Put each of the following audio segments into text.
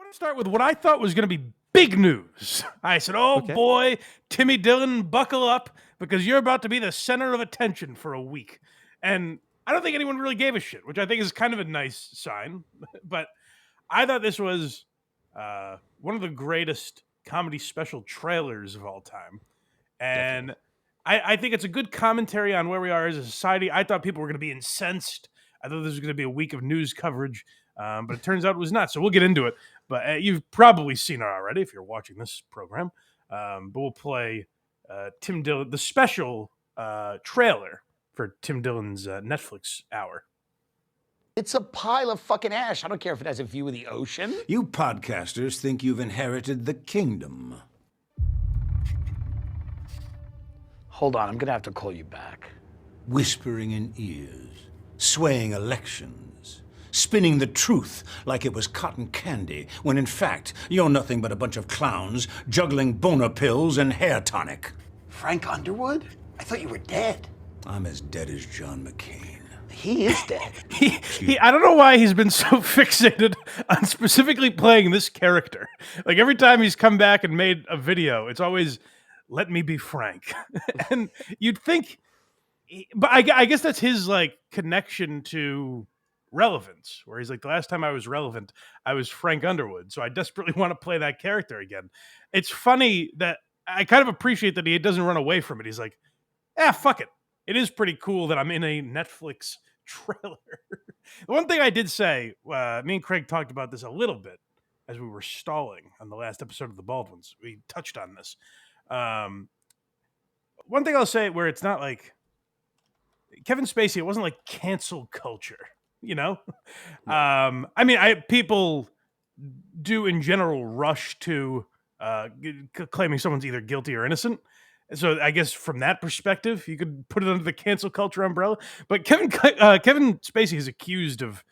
want to start with what I thought was going to be big news. I said, oh boy, Timmy Dillon, buckle up, because you're about to be the center of attention for a week. And I don't think anyone really gave a shit, which I think is kind of a nice sign. But I thought this was one of the greatest comedy special trailers of all time. And I think it's a good commentary on where we are as a society. I thought people were going to be incensed. I thought this was going to be a week of news coverage, but it turns out it was not. So we'll get into it. But you've probably seen it already if you're watching this program. But we'll play Tim Dillon, the special trailer for Tim Dillon's Netflix hour. It's a pile of fucking ash. I don't care if it has a view of the ocean. You podcasters think you've inherited the kingdom. Hold on, I'm gonna have to call you back. Whispering in ears, swaying elections, spinning the truth like it was cotton candy, when in fact, you're nothing but a bunch of clowns juggling boner pills and hair tonic. Frank Underwood? I thought you were dead. I'm as dead as John McCain. He is dead. I don't know why he's been so fixated on specifically playing this character. Like every time he's come back and made a video, it's always, let me be Frank. And you'd think, but I guess that's his like connection to relevance, where he's like, the last time I was relevant, I was Frank Underwood. So I desperately want to play that character again. It's funny that I kind of appreciate that he doesn't run away from it. He's like, fuck it. It is pretty cool that I'm in a Netflix trailer. The one thing I did say, me and Craig talked about this a little bit as we were stalling on the last episode of The Baldwins. We touched on this. One thing I'll say where it's not like Kevin Spacey, it wasn't like cancel culture, you know? I mean, people do in general rush to claiming someone's either guilty or innocent. So I guess from that perspective, you could put it under the cancel culture umbrella. But Kevin Spacey is accused of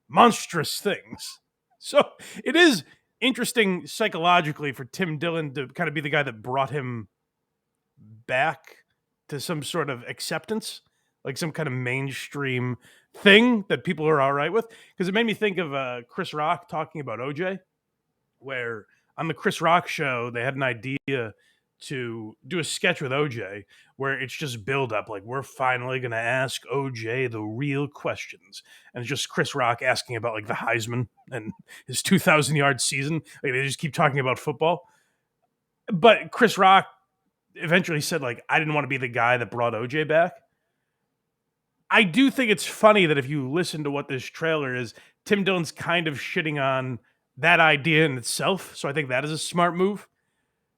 monstrous things. So it is interesting psychologically for Tim Dillon to kind of be the guy that brought him back to some sort of acceptance, like some kind of mainstream thing that people are all right with. Because it made me think of Chris Rock talking about OJ, where on the Chris Rock show, they had an idea to do a sketch with OJ where it's just build up. Like, we're finally going to ask OJ the real questions. And it's just Chris Rock asking about like the Heisman and his 2,000-yard season. Like, they just keep talking about football. But Chris Rock eventually said, like, I didn't want to be the guy that brought OJ back. I do think it's funny that if you listen to what this trailer is, Tim Dillon's kind of shitting on that idea in itself. So I think that is a smart move.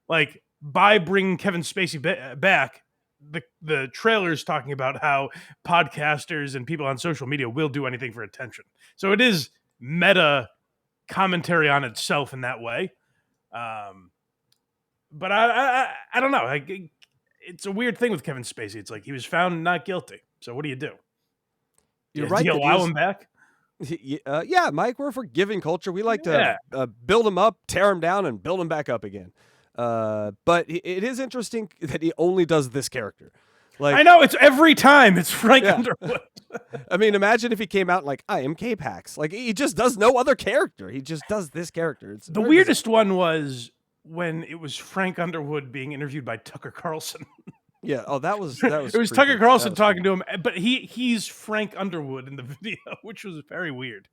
Like, by bringing Kevin Spacey back, the trailer is talking about how podcasters and people on social media will do anything for attention. So it is meta commentary on itself in that way. But I don't know. It's a weird thing with Kevin Spacey. It's like he was found not guilty. So what do you do? You're right. Do you allow him back? Yeah, Mike, we're a forgiving culture. We like to build him up, tear him down, and build him back up again. But it is interesting that he only does this character. Like, I know, it's every time it's Frank Underwood. I mean, imagine if he came out like, I am K-Pax. Like, he just does no other character. He just does this character. It's the weirdest one was when it was Frank Underwood being interviewed by Tucker Carlson. Yeah. Oh, that was it was Tucker Carlson talking to him, but he's Frank Underwood in the video, which was very weird.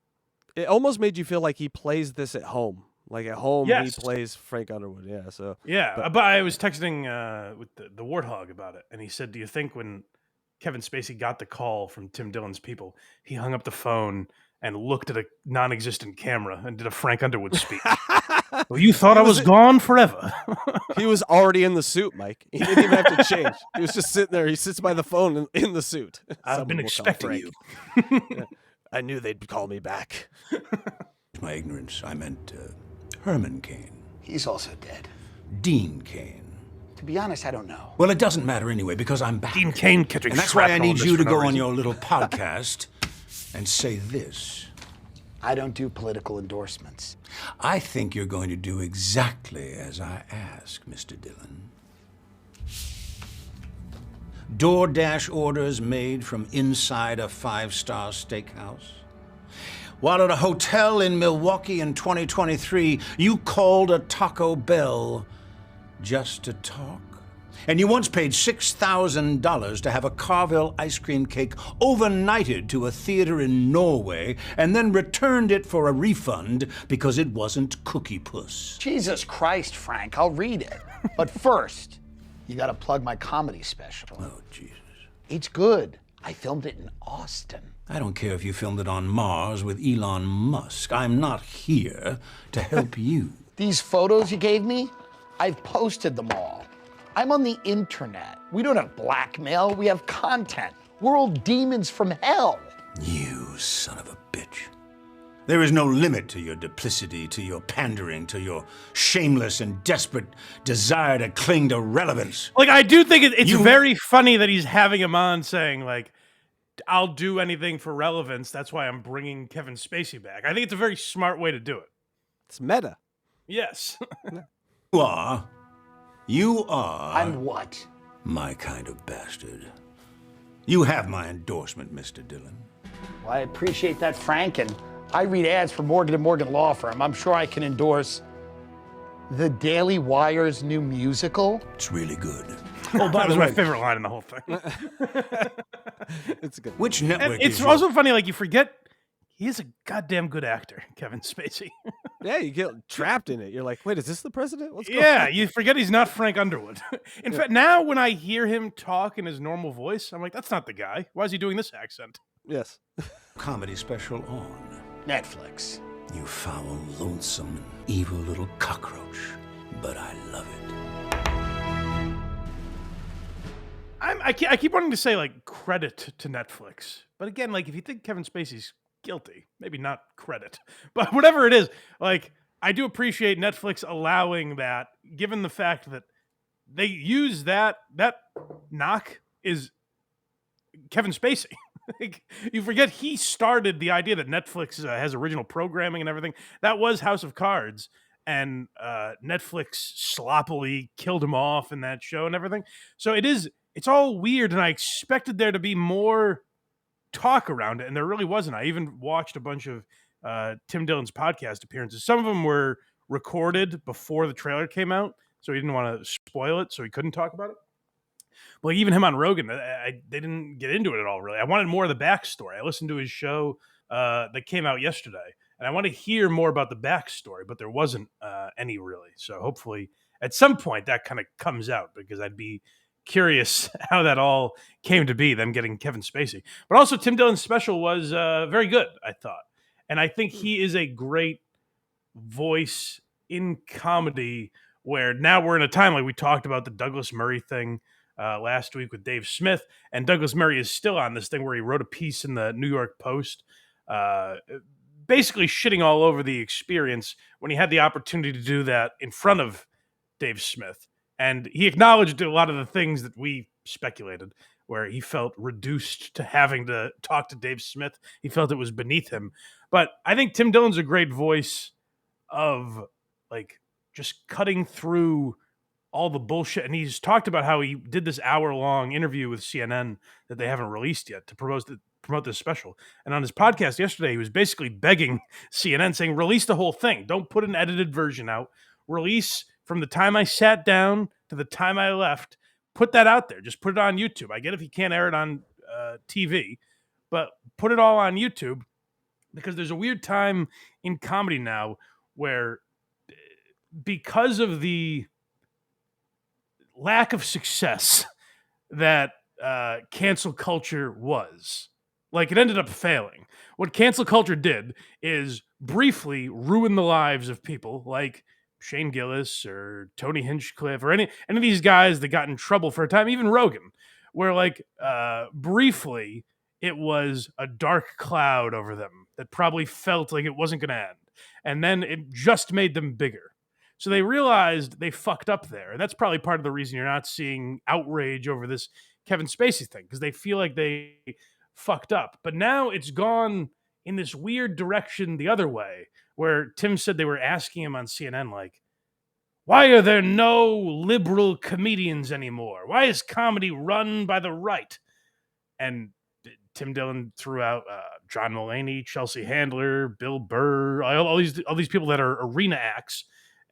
It almost made you feel like he plays this at home. Like at home, yes. He plays Frank Underwood. Yeah. So but I was texting with the Warthog about it, and he said, "Do you think when Kevin Spacey got the call from Tim Dillon's people, he hung up the phone and looked at a non-existent camera and did a Frank Underwood speech?" Well, you thought I was gone forever. He was already in the suit, Mike. He didn't even have to change. He was just sitting there. He sits by the phone in the suit. I've been expecting you. Yeah. I knew they'd call me back. My ignorance, I meant Herman Cain. He's also dead. Dean Cain. To be honest, I don't know. Well, it doesn't matter anyway, because I'm back. Dean Cain catching and that's why I need you to go on your little podcast and say this. I don't do political endorsements. I think you're going to do exactly as I ask, Mr. Dillon. DoorDash orders made from inside a 5-star steakhouse. while at a hotel in Milwaukee in 2023, you called a Taco Bell just to talk? And you once paid $6,000 to have a Carvel ice cream cake overnighted to a theater in Norway and then returned it for a refund because it wasn't Cookie Puss. Jesus Christ, Frank, I'll read it. But first, you gotta plug my comedy special. Oh, Jesus. It's good. I filmed it in Austin. I don't care if you filmed it on Mars with Elon Musk. I'm not here to help you. These photos you gave me, I've posted them all. I'm on the internet. We don't have blackmail, we have content. We're all demons from hell. You son of a bitch. There is no limit to your duplicity, to your pandering, to your shameless and desperate desire to cling to relevance. Like, I do think it's very funny that he's having him on saying, like, I'll do anything for relevance. That's why I'm bringing Kevin Spacey back. I think it's a very smart way to do it. It's meta. Yes. You are... I'm what? My kind of bastard. You have my endorsement, Mr. Dillon. Well, I appreciate that, Frank, and I read ads for Morgan & Morgan Law Firm. I'm sure I can endorse the Daily Wire's new musical. It's really good. Oh, that was my favorite line in the whole thing. It's good. Which network It's is also funny, like, you forget he's a goddamn good actor, Kevin Spacey. Yeah, you get trapped in it. You're like, wait, is this the president? What's going Yeah, on? you forget he's not Frank Underwood. In fact, now when I hear him talk in his normal voice, I'm like, that's not the guy. Why is he doing this accent? Yes. comedy special on Netflix. You foul, lonesome, and evil little cockroach. But I love it. I keep wanting to say, like, credit to Netflix. But again, like, if you think Kevin Spacey's guilty, maybe not credit. But whatever it is, like, I do appreciate Netflix allowing that, given the fact that they use that knock is Kevin Spacey. Like, you forget he started the idea that Netflix has original programming and everything. That was House of Cards, and Netflix sloppily killed him off in that show and everything. So it's all weird, and I expected there to be more talk around it, and there really wasn't. I even watched a bunch of Tim Dillon's podcast appearances. Some of them were recorded before the trailer came out, so he didn't want to spoil it, so he couldn't talk about it. But even him on Rogan, they didn't get into it at all, really. I wanted more of the backstory. I listened to his show that came out yesterday, and I want to hear more about the backstory, but there wasn't any really. So hopefully at some point that kind of comes out, because I'd be curious how that all came to be, them getting Kevin Spacey. But also Tim Dillon's special was very good, I thought. And I think he is a great voice in comedy, where now we're in a time, like we talked about the Douglas Murray thing last week with Dave Smith, and Douglas Murray is still on this thing where he wrote a piece in the New York Post basically shitting all over the experience when he had the opportunity to do that in front of Dave Smith. And he acknowledged a lot of the things that we speculated, where he felt reduced to having to talk to Dave Smith. He felt it was beneath him. But I think Tim Dillon's a great voice of, like, just cutting through all the bullshit. And he's talked about how he did this hour-long interview with CNN that they haven't released yet to promote this special. And on his podcast yesterday, he was basically begging CNN, saying, release the whole thing. Don't put an edited version out. Release from the time I sat down to the time I left. Put that out there. Just put it on YouTube. I get if you can't air it on TV, but put it all on YouTube, because there's a weird time in comedy now where, because of the lack of success that cancel culture was, like, it ended up failing. What cancel culture did is briefly ruin the lives of people like Shane Gillis or Tony Hinchcliffe or any of these guys that got in trouble for a time, even Rogan, where, like, briefly it was a dark cloud over them that probably felt like it wasn't going to end. And then it just made them bigger. So they realized they fucked up there. And that's probably part of the reason you're not seeing outrage over this Kevin Spacey thing, because they feel like they fucked up. But now it's gone in this weird direction the other way, where Tim said they were asking him on CNN, like, why are there no liberal comedians anymore? Why is comedy run by the right? And Tim Dillon threw out John Mulaney, Chelsea Handler, Bill Burr, all these people that are arena acts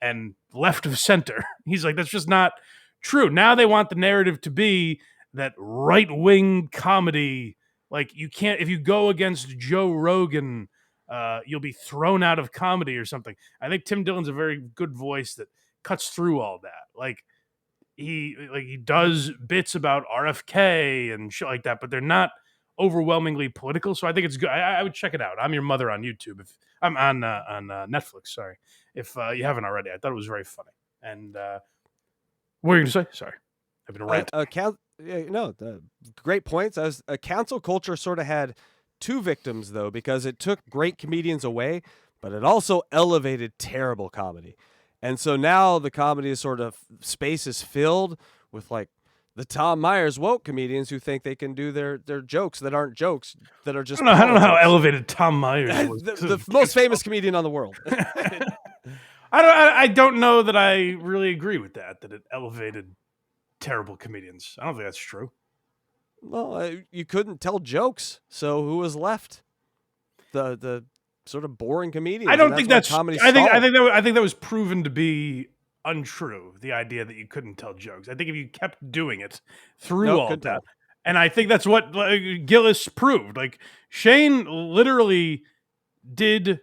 and left of center. He's like, that's just not true. Now they want the narrative to be that right-wing comedy, like you can't, if you go against Joe Rogan, you'll be thrown out of comedy or something. I think Tim Dillon's a very good voice that cuts through all that. Like he does bits about RFK and shit like that, but they're not overwhelmingly political. So I think it's good. I would check it out. I'm Your Mother on YouTube. If I'm on Netflix, sorry, if you haven't already. I thought it was very funny. And what were you going to say? Sorry, I've been ranting. Great points. As a cancel culture sort of had two victims though, because it took great comedians away, but it also elevated terrible comedy. And so now the comedy is sort of space is filled with like the Tom Myers woke comedians who think they can do their jokes that aren't jokes, that are just. I don't know how elevated Tom Myers was. the most famous comedian on the world. I don't know that I really agree with that it elevated terrible comedians. I don't think that's true. Well, you couldn't tell jokes, so who was left? The sort of boring comedians. I don't think that's comedy. I think that was proven to be untrue. The idea that you couldn't tell jokes. I think if you kept doing it through all that, and I think that's what Gillis proved. Like Shane literally did,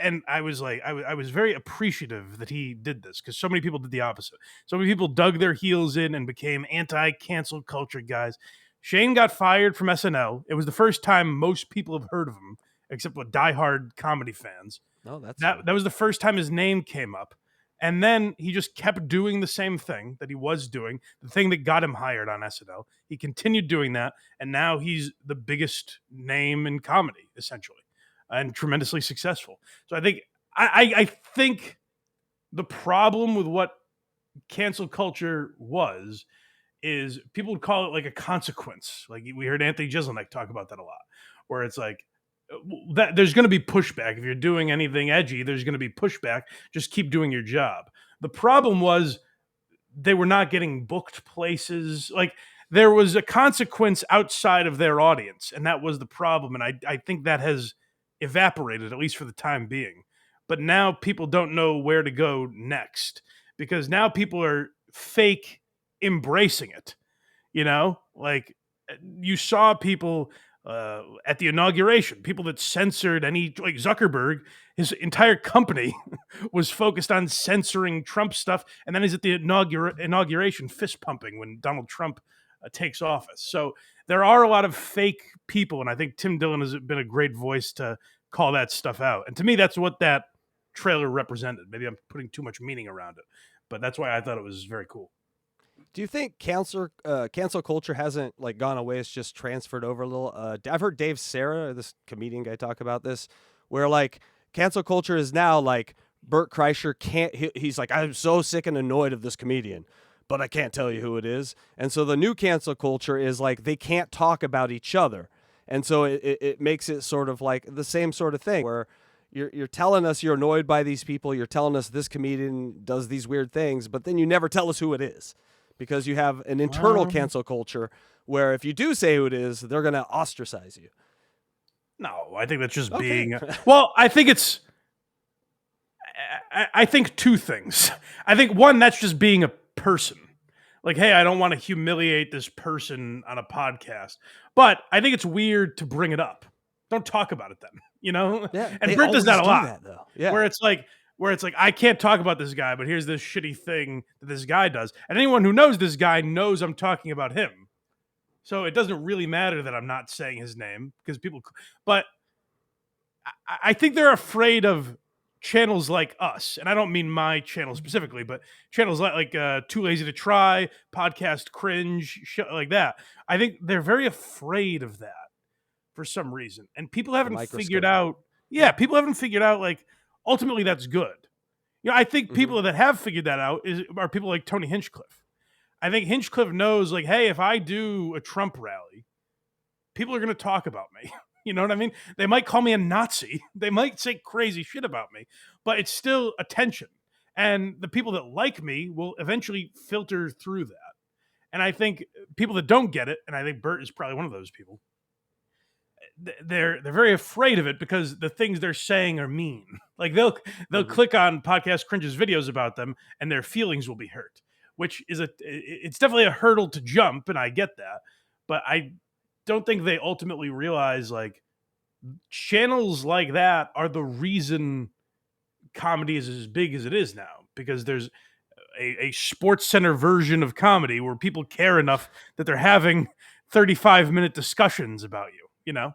and I was like, I was very appreciative that he did this because so many people did the opposite. So many people dug their heels in and became anti-cancel culture guys. Shane got fired from SNL. It was the first time most people have heard of him, except with diehard comedy fans. No, that was the first time his name came up. And then he just kept doing the same thing that he was doing, the thing that got him hired on SNL. He continued doing that, and now he's the biggest name in comedy, essentially, and tremendously successful. So I think the problem with what cancel culture is people would call it like a consequence. Like we heard Anthony Jeselnik talk about that a lot, where it's like, that there's going to be pushback. If you're doing anything edgy, there's going to be pushback. Just keep doing your job. The problem was they were not getting booked places. Like there was a consequence outside of their audience, and that was the problem. And I think that has evaporated, at least for the time being. But now people don't know where to go next because now people are fake embracing it. You know, like you saw people at the inauguration, people that censored any, like Zuckerberg, his entire company was focused on censoring Trump stuff. And then he's at the inauguration fist pumping when Donald Trump takes office. So there are a lot of fake people. And I think Tim Dillon has been a great voice to call that stuff out. And to me, that's what that trailer represented. Maybe I'm putting too much meaning around it, but that's why I thought it was very cool. Do you think cancel culture hasn't like gone away? It's just transferred over a little. I've heard Dave Serra, this comedian guy, talk about this, where like cancel culture is now like Bert Kreischer he's like, I'm so sick and annoyed of this comedian, but I can't tell you who it is. And so the new cancel culture is like they can't talk about each other. And so it makes it sort of like the same sort of thing where you're telling us you're annoyed by these people. You're telling us this comedian does these weird things, but then you never tell us who it is. Because you have an internal cancel culture where if you do say who it is, they're going to ostracize you. No, I think that's just being... Well, I think it's... I think two things. I think one, that's just being a person. Like, hey, I don't want to humiliate this person on a podcast. But I think it's weird to bring it up. Don't talk about it then, you know? Yeah, and Bert does that a lot. That, though. Yeah. Where it's like, I can't talk about this guy, but here's this shitty thing that this guy does. And anyone who knows this guy knows I'm talking about him. So it doesn't really matter that I'm not saying his name because people, but I think they're afraid of channels like us. And I don't mean my channel specifically, but channels like Too Lazy to Try, Podcast Cringe, shit like that. I think they're very afraid of that for some reason. And people haven't figured out, like, ultimately, that's good. You know, I think people that have figured that out are people like Tony Hinchcliffe. I think Hinchcliffe knows, like, hey, if I do a Trump rally, people are going to talk about me. You know what I mean? They might call me a Nazi. They might say crazy shit about me, but it's still attention. And the people that like me will eventually filter through that. And I think people that don't get it, and I think Bert is probably one of those people, they're very afraid of it because the things they're saying are mean. Like they'll click on Podcast Cringe's videos about them and their feelings will be hurt, which is it's definitely a hurdle to jump, and I get that, but I don't think they ultimately realize like channels like that are the reason comedy is as big as it is now, because there's a sports center version of comedy where people care enough that they're having 35-minute discussions about you, you know?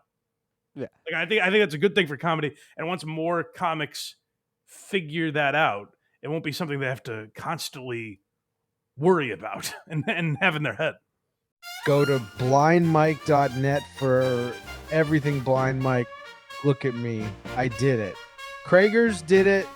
Yeah. Like I think that's a good thing for comedy. And once more comics figure that out, it won't be something they have to constantly worry about and have in their head. Go to blindmike.net for everything Blind Mike. Look at me. I did it. Kragers did it.